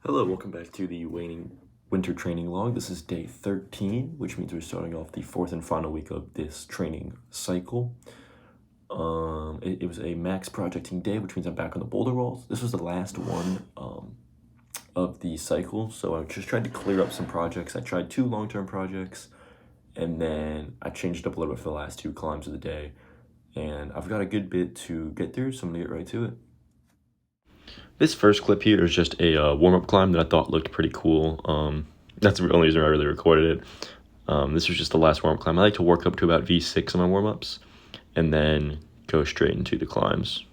Hello, welcome back to the waning winter training log. This is day 13, which means we're starting off the fourth and final week of this training cycle. It was a max projecting day, which means I'm back on the boulder walls. This was the last one of the cycle, so I just tried to clear up some projects. I tried 2 long-term projects, and then I changed up a little bit for the last 2 climbs of the day. And I've got a good bit to get through, so I'm gonna get right to it. This first clip here is just a warm-up climb that I thought looked pretty cool. That's the only reason I really recorded it. This was just the last warm-up climb. I like to work up to about V6 on my warm-ups and then go straight into the climbs.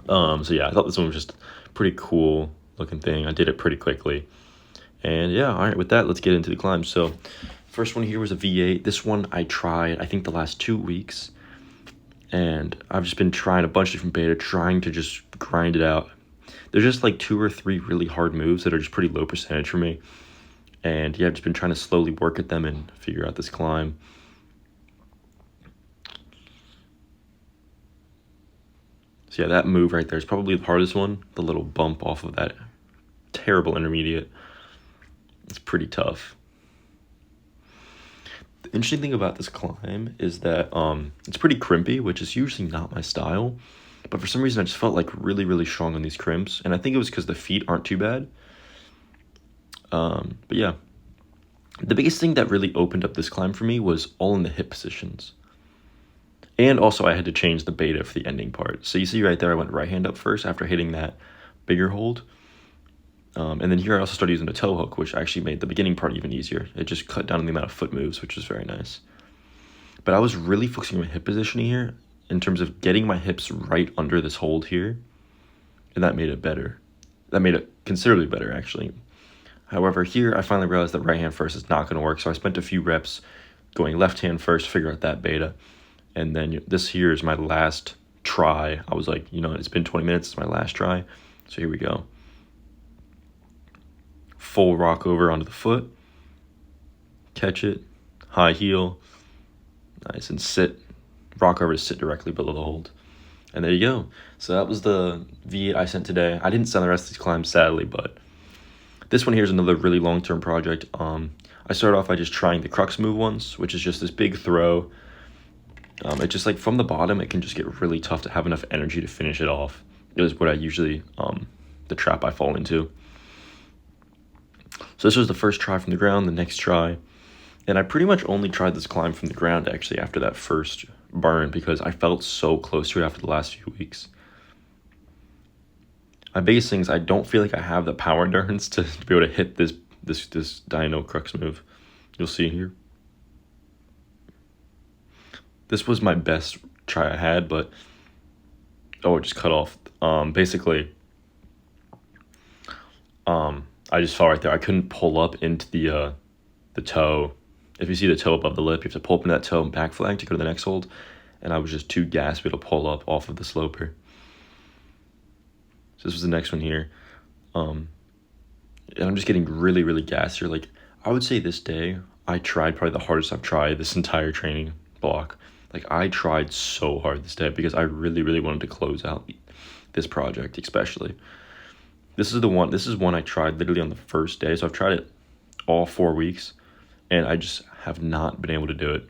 So yeah, I thought this one was just a pretty cool looking thing. I did it pretty quickly. And yeah, all right, with that, let's get into the climbs. So first one here was a V8. This one I tried, I think, the last 2 weeks. And I've just been trying a bunch of different beta, trying to just grind it out. There's just like 2 or 3 really hard moves that are just pretty low percentage for me. And yeah, I've just been trying to slowly work at them and figure out this climb. So yeah, that move right there is probably the hardest one. The little bump off of that terrible intermediate. It's pretty tough. The interesting thing about this climb is that it's pretty crimpy, which is usually not my style. But for some reason, I just felt like really, really strong on these crimps. And I think it was because the feet aren't too bad. But yeah, the biggest thing that really opened up this climb for me was all in the hip positions. And also I had to change the beta for the ending part. So you see right there, I went right hand up first after hitting that bigger hold. And then here I also started using a toe hook, which actually made the beginning part even easier. It just cut down on the amount of foot moves, which was very nice. But I was really focusing on my hip positioning here in terms of getting my hips right under this hold here. And that made it better. That made it considerably better, actually. However, here I finally realized that right hand first is not going to work. So I spent a few reps going left hand first to figure out that beta. And then this here is my last try. I was like, it's been 20 minutes. It's my last try. So here we go. Full rock over onto the foot. Catch it. High heel. Nice. And sit. Rock over to sit directly below the hold. And there you go. So that was the V8 I sent today. I didn't send the rest of these climbs, sadly, but this one here is another really long-term project. I started off by just trying the crux move once, which is just this big throw. It just like from the bottom, it can just get really tough to have enough energy to finish it off. It is what I usually, the trap I fall into. So this was the first try from the ground, the next try. And I pretty much only tried this climb from the ground actually after that first burn because I felt so close to it after the last few weeks. My biggest thing is I don't feel like I have the power endurance to be able to hit this dyno crux move. You'll see here. This was my best try I had, but it just cut off. Basically, I just fell right there. I couldn't pull up into the toe. If you see the toe above the lip, you have to pull up in that toe and back flag to go to the next hold. And I was just too gaspy to pull up off of the sloper. So this was the next one here. And I'm just getting really, really gassy. Like, I would say this day, I tried probably the hardest I've tried this entire training block. Like, I tried so hard this day because I really, really wanted to close out this project, especially. This is one I tried literally on the first day. So I've tried it all 4 weeks, and I just have not been able to do it.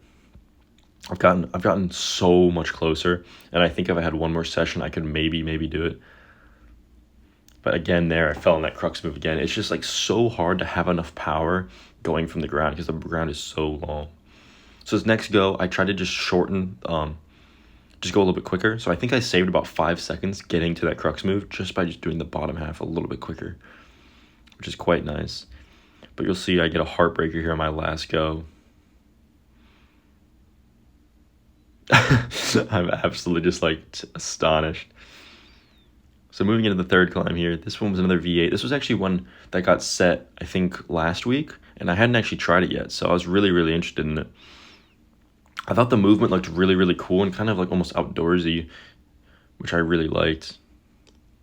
I've gotten so much closer, and I think if I had one more session, I could maybe do it. But again, there, I fell in that crux move again. It's just like so hard to have enough power going from the ground because the ground is so long. So this next go, I tried to just shorten, just go a little bit quicker. So I think I saved about 5 seconds getting to that crux move just by just doing the bottom half a little bit quicker, which is quite nice. But you'll see I get a heartbreaker here on my last go. I'm absolutely just like astonished. So moving into the third climb here, this one was another V8. This was actually one that got set, I think, last week, and I hadn't actually tried it yet, so I was really, really interested in it. I thought the movement looked really, really cool and kind of like almost outdoorsy, which I really liked.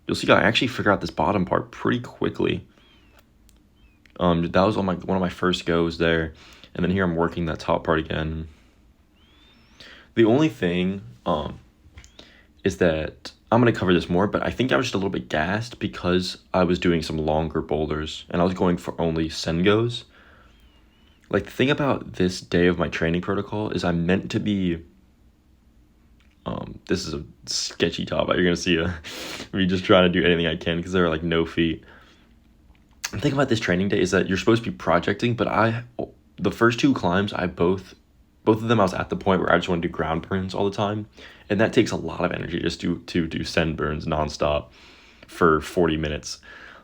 You'll see I actually figured out this bottom part pretty quickly. That was one of my first goes there, and then here I'm working that top part again. The only thing is that I'm going to cover this more, but I think I was just a little bit gassed because I was doing some longer boulders and I was going for only Sengos. Like, the thing about this day of my training protocol is I'm meant to be, this is a sketchy top. You're going to see me just trying to do anything I can because there are like no feet. The thing about this training day is that you're supposed to be projecting, but the first two climbs, both of them, I was at the point where I just want to do ground burns all the time. And that takes a lot of energy just to do send burns nonstop for 40 minutes.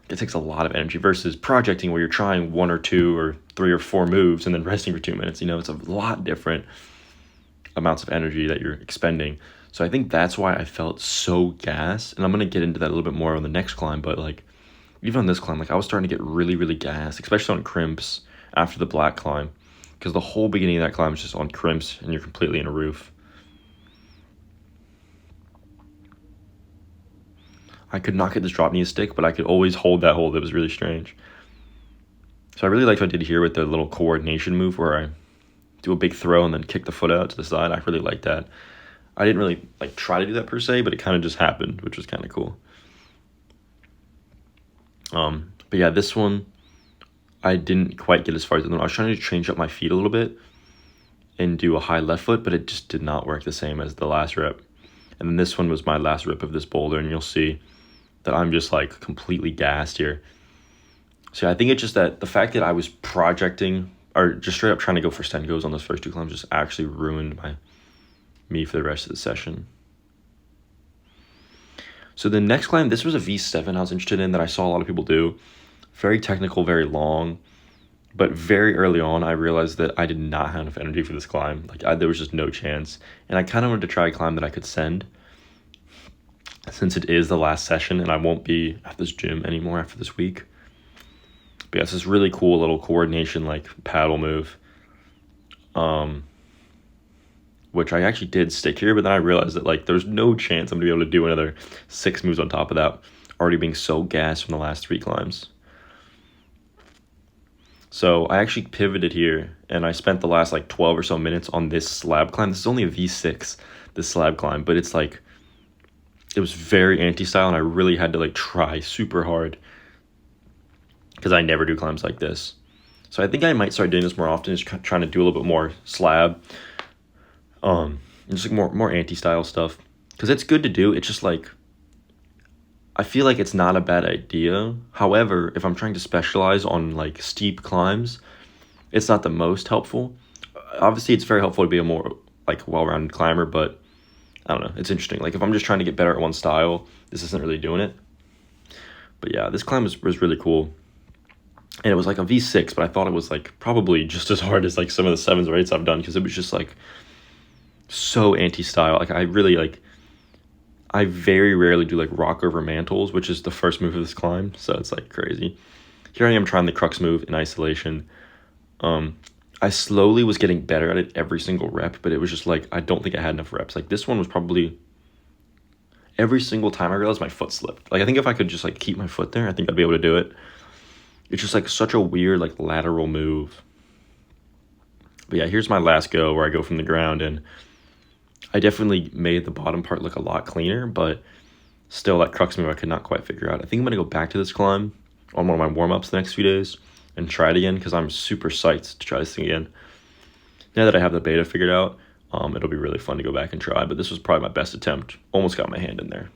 It takes a lot of energy versus projecting where you're trying 1 or 2 or 3 or 4 moves and then resting for 2 minutes. You know, it's a lot different amounts of energy that you're expending. So I think that's why I felt so gassed. And I'm going to get into that a little bit more on the next climb. But like, even on this climb, like I was starting to get really, really gassed, especially on crimps after the black climb. Because the whole beginning of that climb is just on crimps and you're completely in a roof. I could not get this drop knee to stick, but I could always hold that hold. It was really strange. So I really liked what I did here with the little coordination move where I do a big throw and then kick the foot out to the side. I really liked that. I didn't really like try to do that per se, but it kind of just happened, which was kind of cool. But yeah, this one I didn't quite get as far as the other one. I was trying to change up my feet a little bit and do a high left foot, but it just did not work the same as the last rep. And then this one was my last rep of this boulder, and you'll see that I'm just like completely gassed here. So I think it's just that the fact that I was projecting or just straight up trying to go for Sengos on those first two climbs just actually ruined me for the rest of the session. So the next climb, this was a V7 I was interested in that I saw a lot of people do. Very technical, very long. But very early on, I realized that I did not have enough energy for this climb. Like, there was just no chance. And I kind of wanted to try a climb that I could send, since it is the last session and I won't be at this gym anymore after this week. But yeah, it's this really cool little coordination, like, paddle move. Which I actually did stick here, but then I realized that, like, there's no chance I'm going to be able to do another 6 moves on top of that, already being so gassed from the last 3 climbs. So I actually pivoted here, and I spent the last like 12 or so minutes on this slab climb. This is only a V6, this slab climb, but it's like, it was very anti-style, and I really had to like try super hard because I never do climbs like this. So I think I might start doing this more often, just trying to do a little bit more slab, just like more anti-style stuff, because it's good to do. It's just like, I feel like it's not a bad idea. However, if I'm trying to specialize on like steep climbs, it's not the most helpful. Obviously, it's very helpful to be a more like well-rounded climber, but I don't know. It's interesting. Like, if I'm just trying to get better at one style, this isn't really doing it. But yeah, this climb was really cool. And it was like a V6, but I thought it was like probably just as hard as like some of the 7s or 8s I've done, because it was just like so anti-style. Like, I very rarely do like rock over mantles, which is the first move of this climb, so it's like crazy. Here I am trying the crux move in isolation. I slowly was getting better at it every single rep, but it was just like, I don't think I had enough reps. Like, this one was probably, every single time I realized my foot slipped. Like, I think if I could just like keep my foot there, I think I'd be able to do it. It's just like such a weird like lateral move. But yeah, here's my last go where I go from the ground, and I definitely made the bottom part look a lot cleaner, but still that crux move I could not quite figure out. I think I'm going to go back to this climb on one of my warm-ups the next few days and try it again, because I'm super psyched to try this thing again. Now that I have the beta figured out, it'll be really fun to go back and try, but this was probably my best attempt. Almost got my hand in there.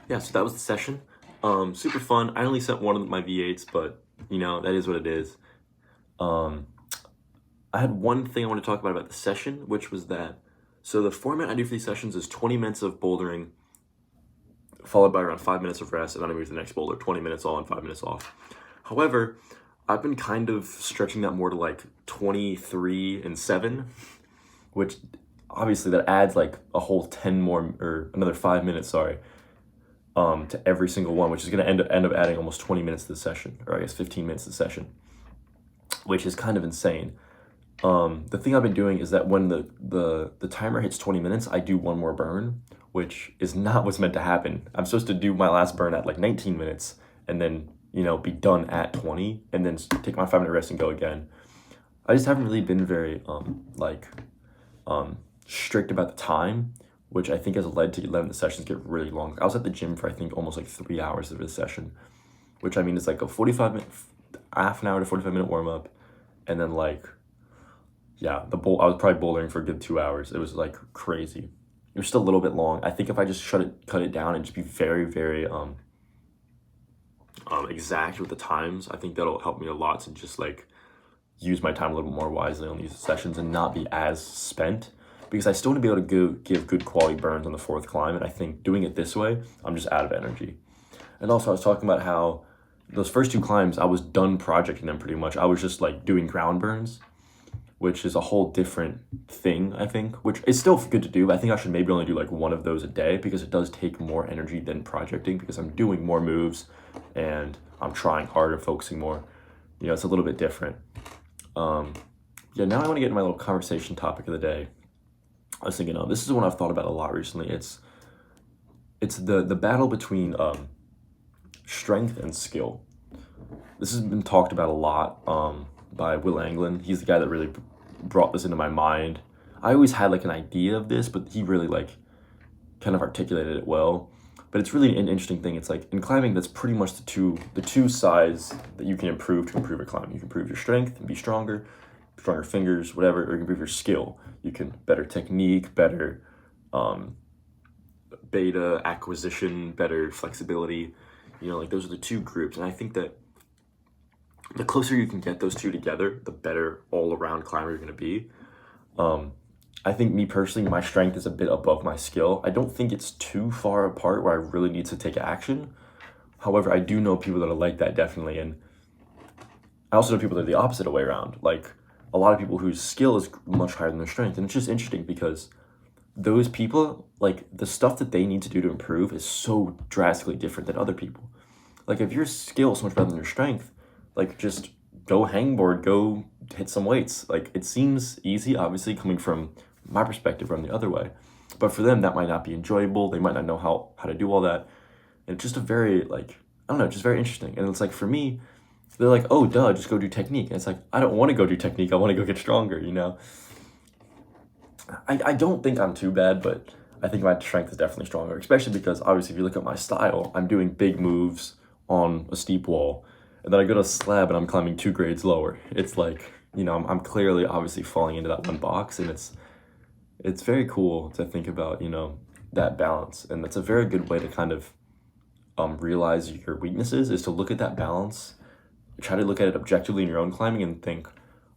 Yeah, so that was the session. Super fun. I only sent one of my V8s, but, you know, that is what it is. I had one thing I want to talk about the session, which was that, so the format I do for these sessions is 20 minutes of bouldering, followed by around 5 minutes of rest, and then I move to the next boulder, 20 minutes on, 5 minutes off. However, I've been kind of stretching that more to like 23 and 7, which obviously that adds like a whole 10 more, or another 5 minutes, sorry, to every single one, which is going to end up adding almost 20 minutes to the session, or I guess 15 minutes to the session, which is kind of insane. The thing I've been doing is that when the timer hits 20 minutes, I do one more burn, which is not what's meant to happen. I'm supposed to do my last burn at like 19 minutes and then, you know, be done at 20 and then take my 5-minute rest and go again. I just haven't really been very, strict about the time, which I think has led to letting the sessions get really long. I was at the gym for I think almost like 3 hours of this session, which I mean is like a 45 minute, half an hour to 45 minute warm up, and then like, yeah, I was probably bouldering for a good 2 hours. It was like crazy. It was still a little bit long. I think if I just cut it down and just be very, very exact with the times, I think that'll help me a lot to just like use my time a little more wisely on these sessions and not be as spent, because I still want to be able to give good quality burns on the fourth climb. And I think doing it this way, I'm just out of energy. And also I was talking about how those first 2 climbs, I was done projecting them pretty much. I was just like doing ground burns, which is a whole different thing, I think, which is still good to do. But I think I should maybe only do like 1 of those a day, because it does take more energy than projecting, because I'm doing more moves and I'm trying harder, focusing more. You know, it's a little bit different. Yeah, now I want to get into my little conversation topic of the day. I was thinking, this is one I've thought about a lot recently. It's the battle between strength and skill. This has been talked about a lot by Will Anglin. He's the guy that really brought this into my mind. I always had like an idea of this, but he really like kind of articulated it well. But it's really an interesting thing. It's like in climbing, that's pretty much the two sides that you can improve to improve a climb. You can improve your strength and be stronger fingers, whatever, or you can improve your skill. You can better technique, better beta acquisition, better flexibility. You know, like those are the 2 groups. And I think that the closer you can get those 2 together, the better all around climber you're gonna be. I think me personally, my strength is a bit above my skill. I don't think it's too far apart where I really need to take action. However, I do know people that are like that, definitely. And I also know people that are the opposite way around. Like a lot of people whose skill is much higher than their strength. And it's just interesting because those people, like the stuff that they need to do to improve is so drastically different than other people. Like if your skill is so much better than your strength, like just go hangboard, go hit some weights. Like it seems easy, obviously, coming from my perspective, from the other way, but for them that might not be enjoyable. They might not know how to do all that, and it's just a very like, I don't know, just very interesting. And it's like for me, they're like, oh duh, just go do technique, and it's like I don't want to go do technique, I want to go get stronger, you know. I don't think I'm too bad, but I think my strength is definitely stronger, especially because obviously if you look at my style, I'm doing big moves on a steep wall, and then I go to a slab and I'm climbing 2 grades lower. It's like, you know, I'm clearly obviously falling into that one box, and it's very cool to think about, you know, that balance. And that's a very good way to kind of realize your weaknesses, is to look at that balance, try to look at it objectively in your own climbing and think,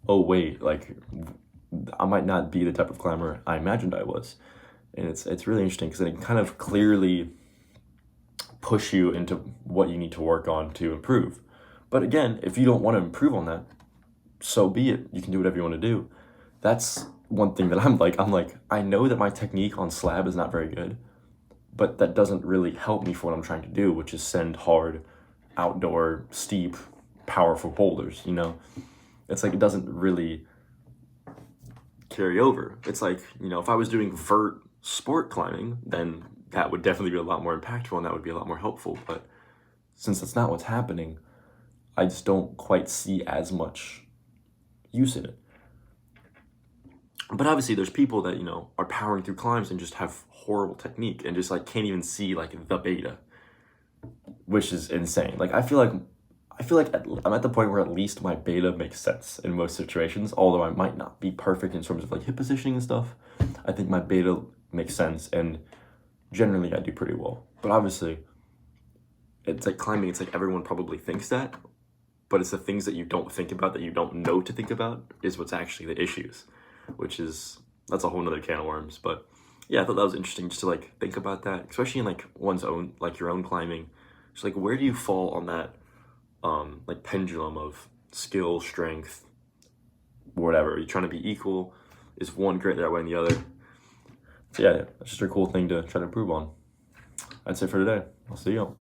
oh wait, like I might not be the type of climber I imagined I was. And it's really interesting because it can kind of clearly push you into what you need to work on to improve. But again, if you don't want to improve on that, so be it. You can do whatever you want to do. That's one thing that I'm like, I know that my technique on slab is not very good, but that doesn't really help me for what I'm trying to do, which is send hard, outdoor, steep, powerful boulders, you know? It's like, it doesn't really carry over. It's like, you know, if I was doing vert sport climbing, then that would definitely be a lot more impactful and that would be a lot more helpful. But since that's not what's happening, I just don't quite see as much use in it. But obviously there's people that, you know, are powering through climbs and just have horrible technique and just like can't even see like the beta, which is insane. Like I feel like I'm at the point where at least my beta makes sense in most situations, although I might not be perfect in terms of like hip positioning and stuff. I think my beta makes sense, and generally I do pretty well. But obviously it's like climbing, it's like everyone probably thinks that, but it's the things that you don't think about, that you don't know to think about, is what's actually the issues, which is, that's a whole nother can of worms. But yeah, I thought that was interesting just to like think about that, especially in like one's own, like your own climbing. Just like, where do you fall on that like pendulum of skill, strength, whatever? Are you trying to be equal? Is one great that way and the other? So yeah, it's just a cool thing to try to improve on. That's it for today. I'll see you.